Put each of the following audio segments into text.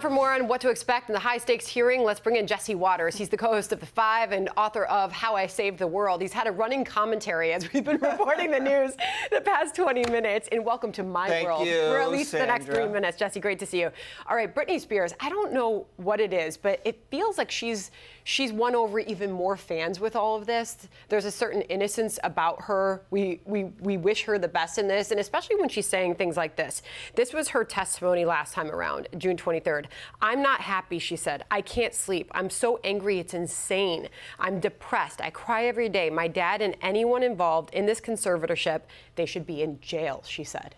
For more on what to expect in the high-stakes hearing, let's bring in Jesse Waters. He's the co-host of The Five and author of How I Saved the World. He's had a running commentary as we've been reporting the news the past 20 minutes. And welcome to my world for at least the next 3 minutes. Jesse, great to see you. All right, Britney Spears, I don't know what it is, but it feels like she's won over even more fans with all of this. There's a certain innocence about her. We wish her the best in this, and especially when she's saying things like this. This was her testimony last time around, June 23rd. I'm not happy, she said. I can't sleep. I'm so angry, it's insane. I'm depressed. I cry every day. My dad and anyone involved in this conservatorship, they should be in jail, she said.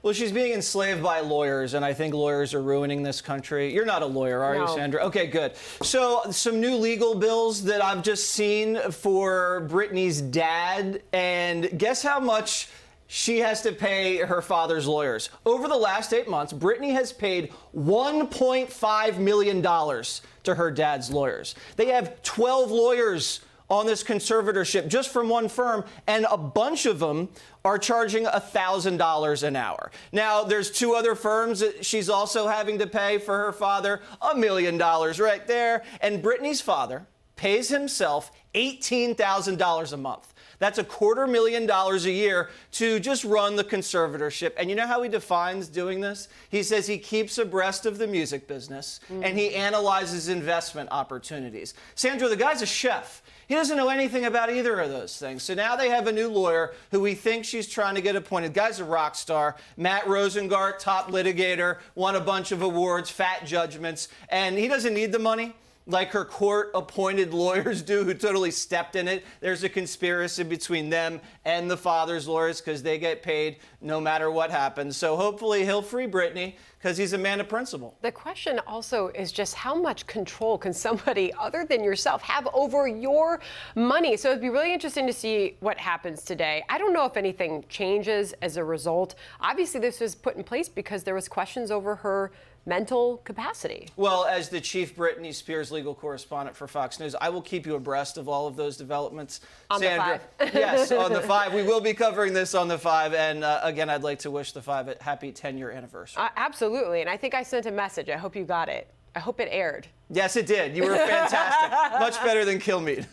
Well, she's being enslaved by lawyers, and I think lawyers are ruining this country. You're not a lawyer, are you, Sandra? Okay, good. So some new legal bills that I've just seen for Britney's dad, and guess how much she has to pay her father's lawyers. Over the last 8 months, Britney has paid $1.5 million to her dad's lawyers. They have 12 lawyers on this conservatorship just from one firm, and a bunch of them are charging $1,000 an hour. Now, there's two other firms that she's also having to pay for her father, $1 million right there. And Britney's father pays himself $18,000 a month. That's $250,000 a year to just run the conservatorship. And you know how he defines doing this? He says he keeps abreast of the music business and he analyzes investment opportunities. Sandra, the guy's a chef. He doesn't know anything about either of those things. So now they have a new lawyer who we think she's trying to get appointed. Guy's a rock star. Matt Rosengart, top litigator, won a bunch of awards, fat judgments, and he doesn't need the money like her court-appointed lawyers do, who totally stepped in it. There's a conspiracy between them and the father's lawyers because they get paid no matter what happens. So hopefully he'll free Britney because he's a man of principle. The question also is just how much control can somebody other than yourself have over your money? So it'd be really interesting to see what happens today. I don't know if anything changes as a result. Obviously, this was put in place because there was questions over her mental capacity. Well, as the chief Britney Spears legal correspondent for Fox News, I will keep you abreast of all of those developments. On Sandra, The Five. Yes, on The Five. We will be covering this on The Five. And again, I'd like to wish The Five a happy 10-year anniversary. Absolutely. And I think I sent a message. I hope you got it. I hope it aired. Yes, it did. You were fantastic. Much better than Kill Meat.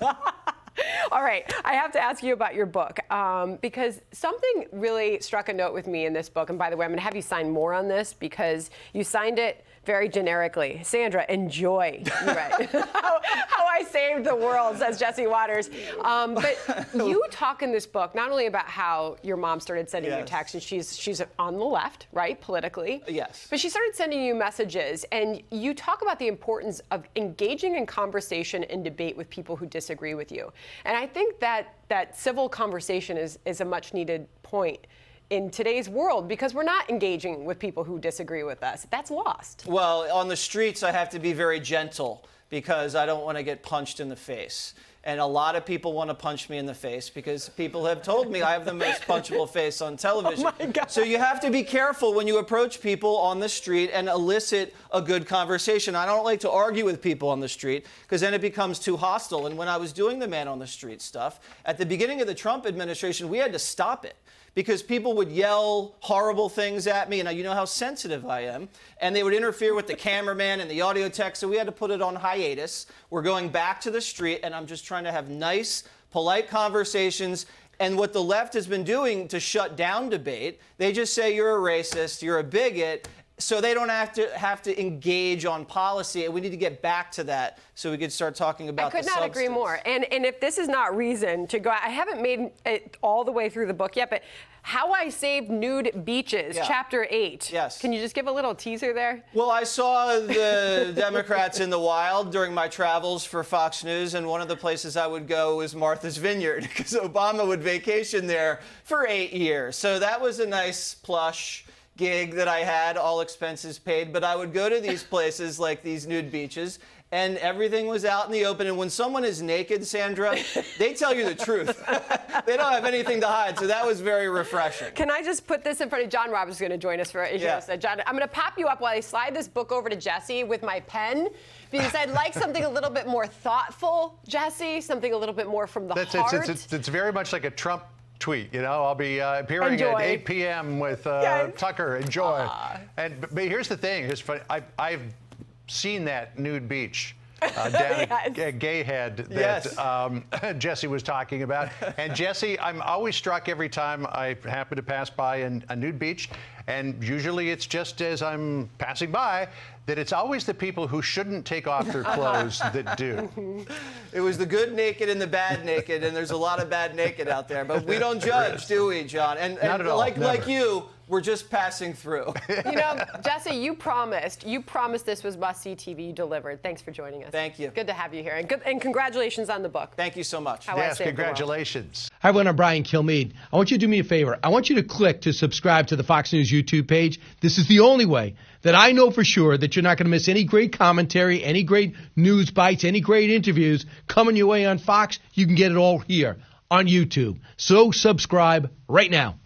All right, I have to ask you about your book because something really struck a note with me in this book. And by the way, I'm going to have you sign more on this because you signed it very generically. Sandra, enjoy. You're right. How I Saved the World, says Jesse Waters. But you talk in this book not only about how your mom started sending you texts, and she's on the left, right, politically. Yes. But she started sending you messages, and you talk about the importance of engaging in conversation and debate with people who disagree with you. And I think that civil conversation is a much needed point in today's world because we're not engaging with people who disagree with us. That's lost. Well, on the streets, I have to be very gentle because I don't want to get punched in the face. And a lot of people want to punch me in the face because people have told me I have the most punchable face on television. Oh my God. So you have to be careful when you approach people on the street and elicit a good conversation. I don't like to argue with people on the street because then it becomes too hostile. And when I was doing the man on the street stuff, at the beginning of the Trump administration, we had to stop it because people would yell horrible things at me, and you know how sensitive I am, and they would interfere with the cameraman and the audio tech, so we had to put it on hiatus. We're going back to the street, and I'm just trying to have nice, polite conversations. And what the left has been doing to shut down debate, they just say you're a racist, you're a bigot, so they don't have to engage on policy, and we need to get back to that so we could start talking about the substance. I could not agree more. And if this is not reason to go, I haven't made it all the way through the book yet, but How I Saved Nude Beaches, Chapter 8. Yes. Can you just give a little teaser there? Well, I saw the Democrats in the wild during my travels for Fox News, and one of the places I would go was Martha's Vineyard because Obama would vacation there for 8 years. So that was a nice plush gig that I had, all expenses paid, but I would go to these places like these nude beaches and everything was out in the open. And when someone is naked, Sandra, they tell you the truth. They don't have anything to hide, so that was very refreshing. Can I just put this in front of John Roberts is going to join us for a John, I'm going to pop you up while I slide this book over to Jesse with my pen because I'd like something a little bit more thoughtful, Jesse, something a little bit more from the heart. It's very much like a Trump tweet, you know. I'll be appearing at 8 p.m. with Tucker. Enjoy. But here's the thing. Here's funny. I've seen that nude beach down at Gay Head that Jesse was talking about. And Jesse, I'm always struck every time I happen to pass by a nude beach, and usually it's just as I'm passing by, that it's always the people who shouldn't take off their clothes that do. It was the good naked and the bad naked, and there's a lot of bad naked out there. But we don't judge, do we, John? And Not at all, like you, we're just passing through. You know, Jesse, you promised this was must-see TV. You delivered. Thanks for joining us. Thank you. Good to have you here. And congratulations on the book. Thank you so much. Yes, congratulations. Hi, everyone. I'm Brian Kilmeade. I want you to do me a favor. I want you to click to subscribe to the Fox News YouTube page. This is the only way that I know for sure that you're not going to miss any great commentary, any great news bites, any great interviews coming your way on Fox. You can get it all here on YouTube. So subscribe right now.